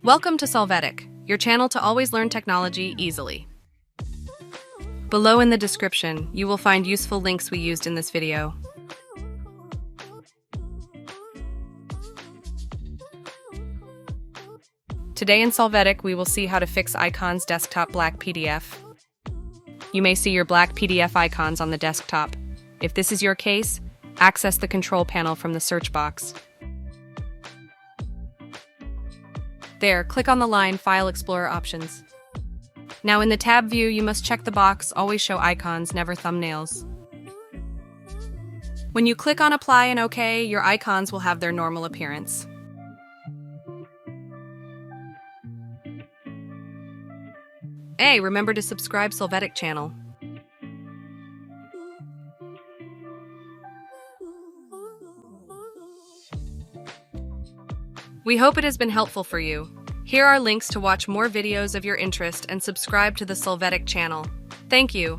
Welcome to Solvetic, your channel to always learn technology easily. Below in the description, you will find useful links we used in this video. Today in Solvetic, we will see how to fix icons desktop black PDF. You may see your black PDF icons on the desktop. If this is your case, access the control panel from the search box. There, click on the line File Explorer Options. Now in the tab view, you must check the box Always Show Icons, Never Thumbnails. When you click on Apply and OK, your icons will have their normal appearance. Hey, remember to subscribe Solvetic channel. We hope it has been helpful for you. Here are links to watch more videos of your interest and subscribe to the Solvetic channel. Thank you.